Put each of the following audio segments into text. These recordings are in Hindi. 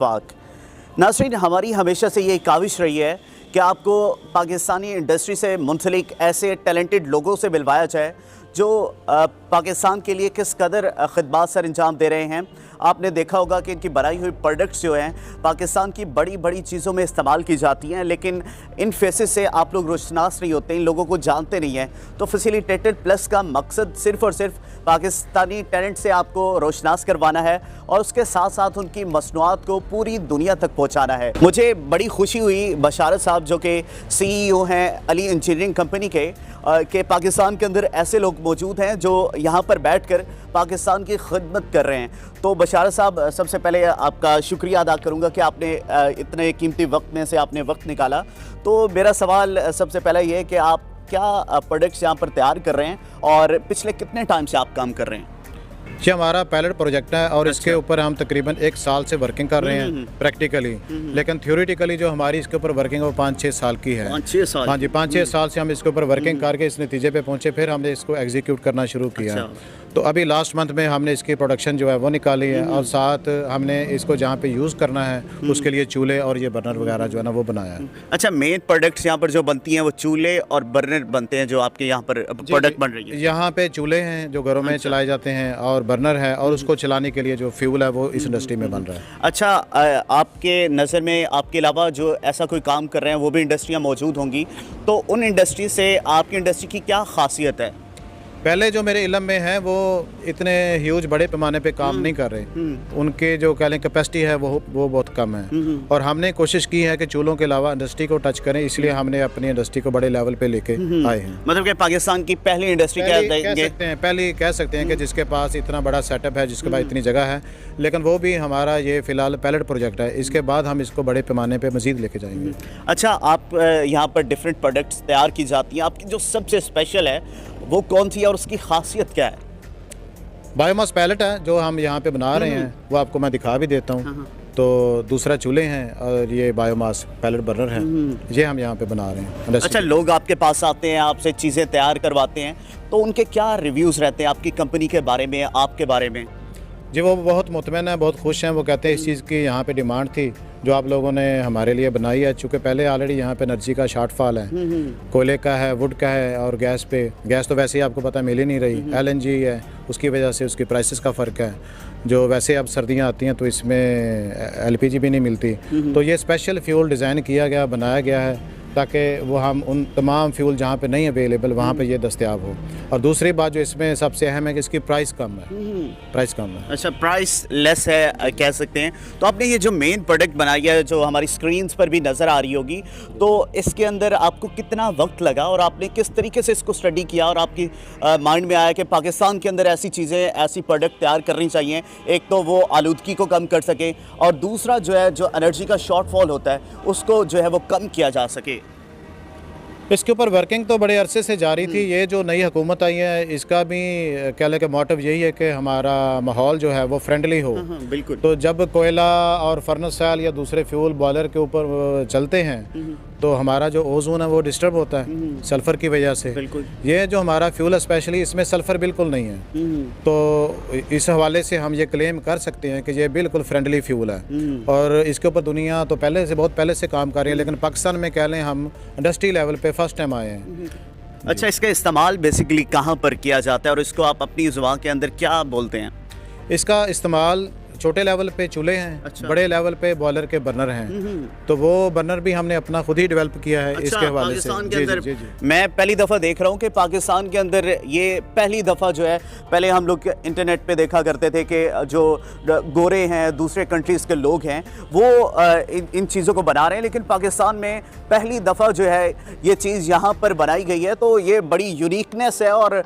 पाक। नाज़रीन, हमारी हमेशा से ये काविश रही है कि आपको पाकिस्तानी इंडस्ट्री से मुंसलिक ऐसे टैलेंटेड लोगों से मिलवाया जाए जो पाकिस्तान के लिए किस कदर खिदमत सर अंजाम दे रहे हैं। आपने देखा होगा कि इनकी बनाई हुई प्रोडक्ट्स जो हैं पाकिस्तान की बड़ी बड़ी चीज़ों में इस्तेमाल की जाती हैं, लेकिन इन फेसेस से आप लोग रोशनास नहीं होते, इन लोगों को जानते नहीं हैं। तो फैसिलिटेटेड प्लस का मकसद सिर्फ़ और सिर्फ पाकिस्तानी टैलेंट से आपको रोशनास करवाना है और उसके साथ साथ उनकी मसनूआत को पूरी दुनिया तक पहुँचाना है। मुझे बड़ी खुशी हुई बशारत साहब जो कि CEO हैं अली इंजीनियरिंग कंपनी के पाकिस्तान के अंदर ऐसे लोग मौजूद हैं जो यहाँ पर बैठकर पाकिस्तान की खिदमत कर रहे हैं। तो बशारत साहब, सबसे पहले आपका शुक्रिया अदा करूँगा कि आपने इतने कीमती वक्त में से आपने वक्त निकाला। तो मेरा सवाल सबसे पहला ये है कि आप क्या प्रोडक्ट्स यहाँ पर तैयार कर रहे हैं और पिछले कितने टाइम से आप काम कर रहे हैं? ये हमारा पायलट प्रोजेक्ट है और इसके ऊपर हम तकरीबन 1 साल से वर्किंग कर रहे हैं प्रैक्टिकली, लेकिन थ्योरेटिकली जो हमारी इसके ऊपर वर्किंग है वो 5-6 साल की है। 5-6 साल? हाँ जी, 5-6 साल से हम इसके ऊपर वर्किंग करके इस नतीजे पे पहुंचे, फिर हमने इसको एग्जीक्यूट करना शुरू किया। तो अभी लास्ट मंथ में हमने इसकी प्रोडक्शन जो है वो निकाली है और साथ हमने इसको जहाँ पे यूज़ करना है उसके लिए चूल्हे और ये बर्नर वगैरह जो है ना वो बनाया है। अच्छा, मेन प्रोडक्ट्स यहाँ पर जो बनती हैं वो चूल्हे और बर्नर बनते हैं जो आपके यहाँ पर प्रोडक्ट बन रही है? यहाँ पे चूल्हे हैं जो घरों में चलाए जाते हैं और बर्नर है और उसको चलाने के लिए जो फ्यूल है वो इस इंडस्ट्री में बन रहा है। अच्छा, आपके नज़र में आपके अलावा जो ऐसा कोई काम कर रहे हैं वो भी इंडस्ट्रियाँ मौजूद होंगी, तो उन इंडस्ट्री से आपकी इंडस्ट्री की क्या खासियत है? पहले जो मेरे इल्म में है वो इतने ह्यूज बड़े पैमाने पे काम नहीं कर रहे, उनके जो कह लें कैपेसिटी है वो बहुत कम है और हमने कोशिश की है कि चूल्हों के अलावा इंडस्ट्री को टच करें, इसलिए हमने अपनी इंडस्ट्री को बड़े लेवल पे लेके आए हैं। मतलब कि पाकिस्तान की पहली इंडस्ट्री पहले कह सकते हैं कि जिसके पास इतना बड़ा सेटअप है, जिसके पास इतनी जगह है, लेकिन वो भी हमारा ये फ़िलहाल पायलट प्रोजेक्ट है। इसके बाद हम इसको बड़े पैमाने पर मज़ीद लेके जाएंगे। अच्छा, आप यहाँ पर डिफरेंट प्रोडक्ट्स तैयार की जाती हैं, आपकी जो सबसे स्पेशल है वो कौन सी है और उसकी खासियत क्या है? बायोमास पैलेट है जो हम यहाँ पे बना रहे हैं, वो आपको मैं दिखा भी देता हूँ। तो दूसरा चूल्हे हैं और ये बायोमास पैलेट बर्नर है, ये हम यहाँ पे बना रहे हैं। अच्छा, लोग आपके पास आते हैं, आपसे चीज़ें तैयार करवाते हैं, तो उनके क्या रिव्यूज़ रहते हैं आपकी कंपनी के बारे में, आपके बारे में? जी, वो बहुत मुतमईन है, बहुत खुश हैं। वो कहते हैं इस चीज़ की यहाँ पे डिमांड थी जो आप लोगों ने हमारे लिए बनाई है, चूँकि पहले ऑलरेडी यहाँ पे एनर्जी का शॉर्टफॉल है, कोयले का है, वुड का है और गैस तो वैसे ही आपको पता मिल ही नहीं रही। LNG है, उसकी वजह से उसकी प्राइसेस का फ़र्क है, जो वैसे अब सर्दियाँ आती हैं तो इसमें LPG भी नहीं मिलती। तो ये स्पेशल फ्यूल डिज़ाइन किया गया, बनाया गया है ताकि वो हम उन तमाम फ्यूल जहाँ पे नहीं अवेलेबल वहाँ पे ये दस्तयाब हो। और दूसरी बात जो इसमें सबसे अहम है कि इसकी प्राइस कम है, प्राइस कम है। अच्छा, प्राइस लेस है कह सकते हैं। तो आपने ये जो मेन प्रोडक्ट बनाई है जो हमारी स्क्रीन्स पर भी नज़र आ रही होगी, तो इसके अंदर आपको कितना वक्त लगा और आपने किस तरीके से इसको स्टडी किया और आपकी माइंड में आया कि पाकिस्तान के अंदर ऐसी चीज़ें, ऐसी प्रोडक्ट तैयार करनी चाहिए, एक तो वो आलूदगी को कम कर सके और दूसरा जो है जो एनर्जी का शॉर्टफॉल होता है उसको जो है वो कम किया जा सके? इसके ऊपर वर्किंग तो बड़े अरसे से जारी थी। ये जो नई हुकूमत आई है इसका भी कह लें कि मोटिव यही है कि हमारा माहौल जो है वो फ्रेंडली हो। बिल्कुल। तो जब कोयला और फर्नेस सेल या दूसरे फ्यूल बॉयलर के ऊपर चलते हैं तो हमारा जो ओजोन है वो डिस्टर्ब होता है सल्फ़र की वजह से। बिल्कुल। ये जो हमारा फ्यूल है स्पेशली इसमें सल्फ़र बिल्कुल नहीं है, तो इस हवाले से हम ये क्लेम कर सकते हैं कि ये बिल्कुल फ्रेंडली फ्यूल है और इसके ऊपर दुनिया तो बहुत पहले से काम कर रही है, लेकिन पाकिस्तान में कह लें हम इंडस्ट्री लेवल पे फर्स्ट टाइम आए हैं। अच्छा, इसका इस्तेमाल बेसिकली कहाँ पर किया जाता है और इसको आप अपनी ज़ुबान के अंदर क्या बोलते हैं? इसका इस्तेमाल छोटे लेवल पे चूल्हे हैं। अच्छा। बड़े लेवल पे बॉयलर के बर्नर हैं, तो वो बर्नर भी हमने अपना खुद ही डेवलप किया है। अच्छा, इसके हवाले से जी। मैं पहली दफ़ा देख रहा हूँ कि पाकिस्तान के अंदर ये पहली दफ़ा जो है, पहले हम लोग इंटरनेट पे देखा करते थे कि जो गोरे हैं, दूसरे कंट्रीज़ के लोग हैं, वो इन चीज़ों को बना रहे हैं, लेकिन पाकिस्तान में पहली दफ़ा जो है ये चीज़ यहाँ पर बनाई गई है। तो ये बड़ी यूनिकनेस है और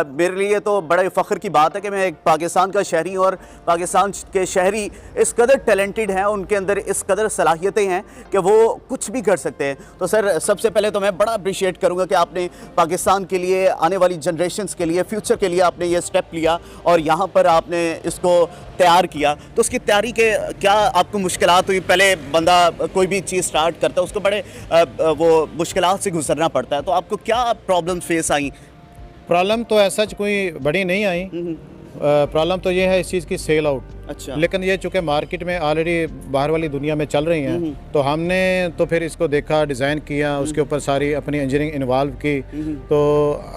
मेरे लिए तो बड़े फ़ख्र की बात है कि मैं एक पाकिस्तान का शहरी हूँ और पाकिस्तान शहरी इस कदर टैलेंटेड हैं, उनके अंदर इस कदर सलाहियतें हैं कि वो कुछ भी कर सकते हैं। तो सर, सबसे पहले तो मैं बड़ा अप्रिशिएट करूंगा कि आपने पाकिस्तान के लिए, आने वाली जनरेशन्स के लिए, फ्यूचर के लिए आपने ये स्टेप लिया और यहाँ पर आपने इसको तैयार किया। तो उसकी तैयारी के क्या आपको मुश्किलात हुई? पहले बंदा कोई भी चीज़ स्टार्ट करता है उसको बड़े वो मुश्किलात से गुजरना पड़ता है, तो आपको क्या प्रॉब्लम फेस आई? प्रॉब्लम तो ऐसा कोई बड़ी नहीं आई। प्रॉब्लम तो ये है इस चीज़ की सेल आउट। अच्छा। लेकिन ये चूँकि मार्केट में ऑलरेडी बाहर वाली दुनिया में चल रही हैं, तो हमने तो फिर इसको देखा, डिज़ाइन किया, उसके ऊपर सारी अपनी इंजीनियरिंग इन्वॉल्व की। तो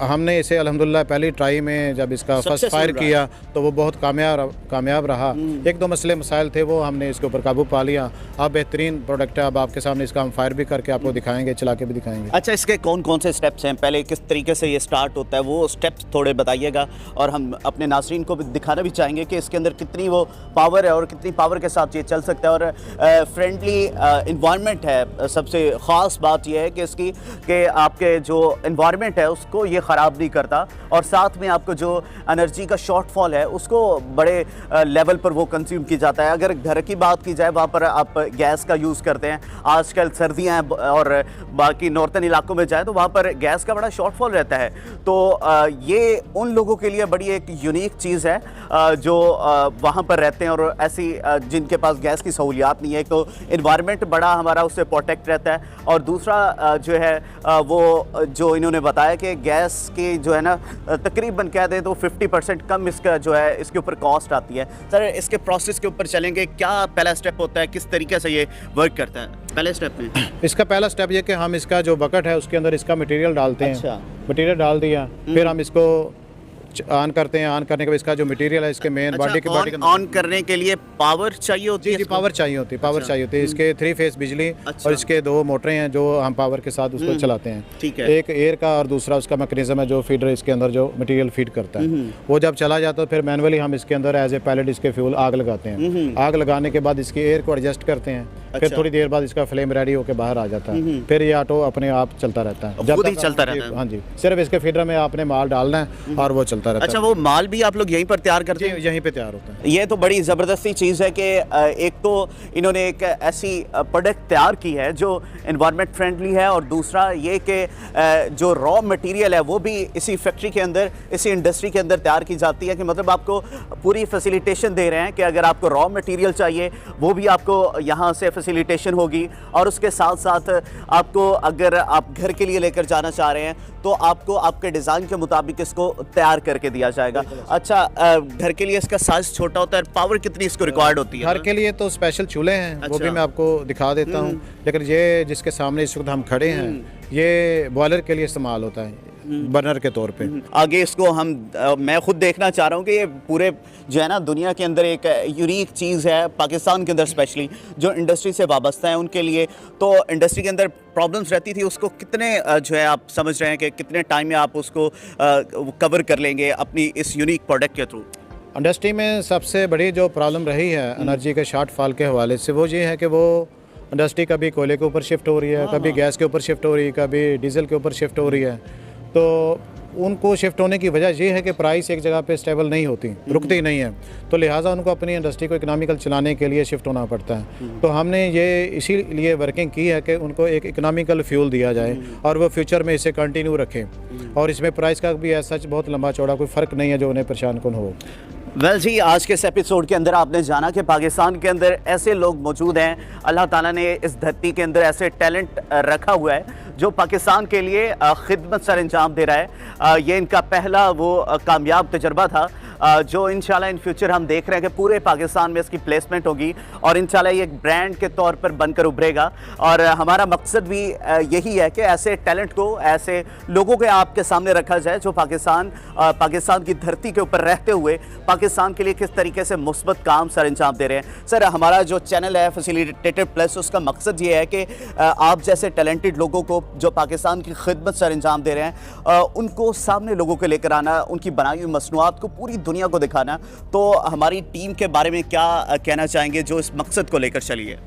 हमने इसे अल्हम्दुलिल्लाह पहली ट्राई में जब इसका फर्स्ट फायर किया तो वो बहुत कामयाब रहा। एक दो मसले मसाइल थे, वो हमने इसके ऊपर काबू पा लिया। अब बेहतरीन प्रोडक्ट है। अब आपके सामने इसका हम फायर भी करके आपको दिखाएंगे, चला के भी दिखाएंगे। अच्छा, इसके कौन कौन से स्टेप्स हैं, पहले किस तरीके से ये स्टार्ट होता है, वो स्टेप्स थोड़े बताइएगा। और हम अपने नाज़रीन को भी दिखाना भी चाहेंगे कि इसके अंदर कितनी वो पावर है और कितनी पावर के साथ ये चल सकता है। और फ्रेंडली इन्वायरमेंट है। सबसे ख़ास बात यह है कि इसकी कि आपके जो इन्वायरमेंट है उसको ये ख़राब नहीं करता, और साथ में आपको जो एनर्जी का शॉर्टफॉल है उसको बड़े लेवल पर वो कंज्यूम की जाता है। अगर घर की बात की जाए, वहाँ पर आप गैस का यूज़ करते हैं, आजकल सर्दियाँ हैं और बाकी नॉर्थन इलाकों में जाए तो वहाँ पर गैस का बड़ा शॉर्टफॉल रहता है। तो ये उन लोगों के लिए बड़ी एक यूनिक चीज़ है जो वहाँ पर रहते हैं और ऐसी जिनके पास गैस की सहूलियात नहीं है। तो इन्वायरमेंट बड़ा हमारा उससे प्रोटेक्ट रहता है। और दूसरा जो है वो जो इन्होंने बताया कि गैस की जो है ना तकरीबन कह दें तो 50% कम इसका जो है इसके ऊपर कॉस्ट आती है। सर, इसके प्रोसेस के ऊपर चलेंगे, क्या पहला स्टेप होता है, किस तरीके से ये वर्क करता है पहले स्टेप में? इसका पहला स्टेप ये कि हम इसका जो बकेट है उसके अंदर इसका मटेरियल डालते हैं। अच्छा। मटेरियल डाल दिया, फिर हम इसको ऑन करते हैं। ऑन करने के बाद इसका जो मटेरियल है इसके मेन बॉडी के ऑन करने के लिए पावर चाहिए होती है? जी, पावर चाहिए होती है, पावर चाहिए होती है। इसके 3 फेस बिजली और इसके 2 मोटरें हैं जो हम पावर के साथ उसको चलाते हैं। ठीक है। एक एयर का और दूसरा उसका मैकेनिज्म है जो फीडर इसके अंदर जो मटेरियल फीड करता है। वो जब चला जाता है फिर मैनुअली हम इसके अंदर एज ए पैलेट इसके फ्यूल आग लगाते हैं। आग लगाने के बाद इसकी एयर को एडजस्ट करते हैं। फिर थोड़ी देर बाद इसका फ्लेम रेडी होकर बाहर आ जाता है। फिर ये ऑटो अपने आप चलता रहता है, जब तक चलता रहता है। हाँ जी, सिर्फ इसके फीडर में आपने माल डालना है और वो चलता रहता है। अच्छा, वो माल भी आप लोग यहीं पर तैयार करते हैं? यहीं पे तैयार होता है। ये तो बड़ी ज़बरदस्ती चीज़ है कि एक तो इन्होंने एक ऐसी प्रोडक्ट तैयार की है जो इन्वायरमेंट फ्रेंडली है, और दूसरा ये कि जो रॉ मटेरियल है वो भी इसी फैक्ट्री के अंदर, इसी इंडस्ट्री के अंदर तैयार की जाती है। कि मतलब आपको पूरी फैसिलिटेशन दे रहे हैं कि अगर आपको रॉ मटेरियल चाहिए वो भी आपको यहाँ से फैसिलिटेशन होगी, और उसके साथ साथ आपको अगर आप घर के लिए लेकर जाना चाह रहे हैं तो आपको आपके डिज़ाइन के मुताबिक इसको तैयार करके दिया जाएगा। अच्छा, घर के लिए इसका साइज छोटा होता है, पावर कितनी इसको रिक्वायर्ड होती है? घर के लिए तो स्पेशल चूल्हे हैं। वो भी मैं आपको दिखा देता हूँ। लेकिन ये जिसके सामने इस वक्त हम खड़े हैं ये बॉयलर के लिए इस्तेमाल होता है, बर्नर के तौर पे। आगे इसको मैं खुद देखना चाह रहा हूँ कि ये पूरे जो है ना दुनिया के अंदर एक यूनिक चीज़ है, पाकिस्तान के अंदर स्पेशली जो इंडस्ट्री से वाबस्ता है उनके लिए। तो इंडस्ट्री के अंदर प्रॉब्लम्स रहती थी, उसको कितने जो है आप समझ रहे हैं कि कितने टाइम में आप उसको कवर कर लेंगे अपनी इस यूनिक प्रोडक्ट के थ्रू? इंडस्ट्री में सबसे बड़ी जो प्रॉब्लम रही है एनर्जी के शॉर्टफॉल के हवाले से वो ये है कि वो इंडस्ट्री कभी कोयले के ऊपर शिफ्ट हो रही है, कभी गैस के ऊपर शिफ्ट हो रही है, कभी डीजल के ऊपर शिफ्ट हो रही है। तो उनको शिफ्ट होने की वजह ये है कि प्राइस एक जगह पे स्टेबल नहीं होती, रुकती नहीं है। तो लिहाजा उनको अपनी इंडस्ट्री को इकोनॉमिकल चलाने के लिए शिफ्ट होना पड़ता है। तो हमने ये इसीलिए वर्किंग की है कि उनको एक इकोनॉमिकल फ्यूल दिया जाए और वो फ्यूचर में इसे कंटिन्यू रखें। और इसमें प्राइस का भी ऐसा बहुत लंबा चौड़ा कोई फ़र्क नहीं है जो उन्हें परेशान कौन हो। वेल जी, आज के इस एपिसोड के अंदर आपने जाना कि पाकिस्तान के अंदर ऐसे लोग मौजूद हैं, अल्लाह ताला ने इस धरती के अंदर ऐसे टैलेंट रखा हुआ है जो पाकिस्तान के लिए खिदमत सर अंजाम दे रहा है। ये इनका पहला वो कामयाब तजर्बा था जो इंशाल्लाह इन फ्यूचर हम देख रहे हैं कि पूरे पाकिस्तान में इसकी प्लेसमेंट होगी और इंशाल्लाह ये एक ब्रांड के तौर पर बनकर उभरेगा। और हमारा मकसद भी यही है कि ऐसे टैलेंट को, ऐसे लोगों के आपके सामने रखा जाए जो पाकिस्तान की धरती के ऊपर रहते हुए पाकिस्तान के लिए किस तरीके से मुस्बत काम सर अंजाम दे रहे हैं। सर, हमारा जो चैनल है फैसिलिटेटेड प्लस, उसका मकसद ये है कि आप जैसे टैलेंटेड लोगों को जो पाकिस्तान की खिदमत सर अंजाम दे रहे हैं उनको सामने लोगों को लेकर आना, उनकी बनाई हुई मसनूआत को पूरी दुनिया को दिखाना। तो हमारी टीम के बारे में क्या कहना चाहेंगे जो इस मकसद को लेकर चली है?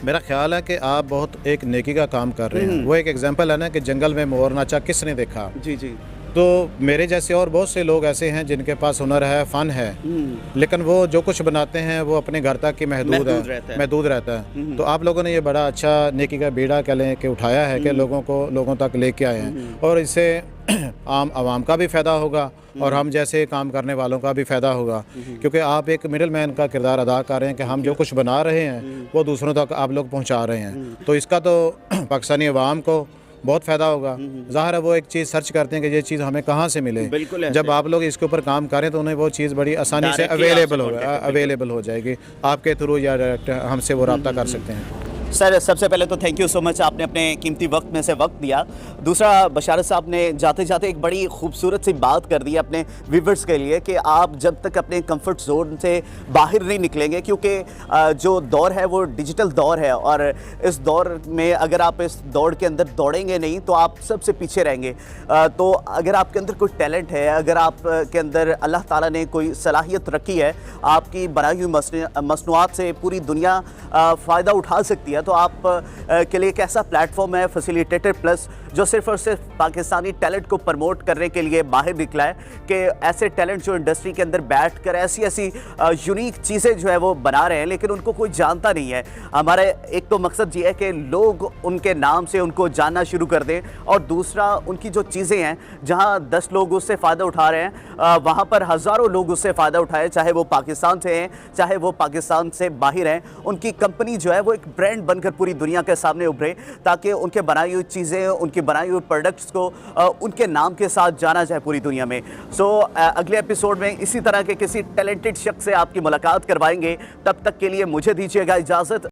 मेरा ख्याल है कि आप बहुत एक नेकी का काम कर रहे हैं। वो एक एग्जांपल है ना कि जंगल में मोर नाचा किसने देखा। जी जी। तो मेरे जैसे और बहुत से लोग ऐसे हैं जिनके पास हुनर है, फ़न है, लेकिन वो जो कुछ बनाते हैं वो अपने घर तक ही महदूद रहता है। तो आप लोगों ने ये बड़ा अच्छा नेकी का बीड़ा कह लें कि उठाया है कि लोगों तक लेके आए हैं और इससे आम आवाम का भी फ़ायदा होगा और हम जैसे काम करने वालों का भी फ़ायदा होगा। क्योंकि आप एक मिडिल मैन का किरदार अदा कर रहे हैं कि हम जो कुछ बना रहे हैं वो दूसरों तक आप लोग पहुंचा रहे हैं। तो इसका तो पाकिस्तानी अवाम को बहुत फ़ायदा होगा। ज़ाहिर है वो एक चीज़ सर्च करते हैं कि ये चीज़ हमें कहाँ से मिले। बिल्कुल ऐसे। जब आप लोग इसके ऊपर काम करें तो उन्हें वो चीज़ बड़ी आसानी से Directly आपसे अवेलेबल हो जाएगी आपके थ्रू, या डायरेक्ट हमसे वो रब्ता कर सकते हैं। सर, सबसे पहले तो थैंक यू सो मच, आपने अपने कीमती वक्त में से वक्त दिया। दूसरा, बशारत साहब ने जाते जाते एक बड़ी खूबसूरत सी बात कर दी अपने व्यूवर्स के लिए कि आप जब तक अपने कंफर्ट जोन से बाहर नहीं निकलेंगे, क्योंकि जो दौर है वो डिजिटल दौर है, और इस दौर में अगर आप इस दौड़ के अंदर दौड़ेंगे नहीं तो आप सबसे पीछे रहेंगे। तो अगर आपके अंदर कोई टैलेंट है, अगर आप के अंदर अल्लाह ताला ने कोई सलाहियत रखी है, आपकी बनाई हुई मसनूआत से पूरी दुनिया फ़ायदा उठा सकती है, तो आप के लिए एक ऐसा प्लेटफॉर्म है फैसिलिटेटर प्लस, जो सिर्फ और सिर्फ पाकिस्तानी टैलेंट को प्रमोट करने के लिए बाहर निकला है कि ऐसे टैलेंट जो इंडस्ट्री के अंदर बैठकर ऐसी ऐसी यूनिक चीज़ें जो है वो बना रहे हैं, लेकिन उनको कोई जानता नहीं है। हमारा एक तो मकसद ये है कि लोग उनके नाम से उनको जानना शुरू कर दें, और दूसरा उनकी जो चीज़ें हैं जहां 10 लोग उससे फ़ायदा उठा रहे हैं, वहां पर हज़ारों लोग उससे फ़ायदा उठाएं, चाहे वो पाकिस्तान से हैं चाहे वो पाकिस्तान से बाहर हैं। उनकी कंपनी जो है वो एक ब्रांड बनकर पूरी दुनिया के सामने उभरे, ताकि उनके बनाई हुई चीज़ें, उनकी बनाई हुई प्रोडक्ट्स को उनके नाम के साथ जाना जाए पूरी दुनिया में। सो अगले एपिसोड में इसी तरह के किसी टैलेंटेड शख्स से आपकी मुलाकात करवाएंगे। तब तक के लिए मुझे दीजिएगा इजाज़त।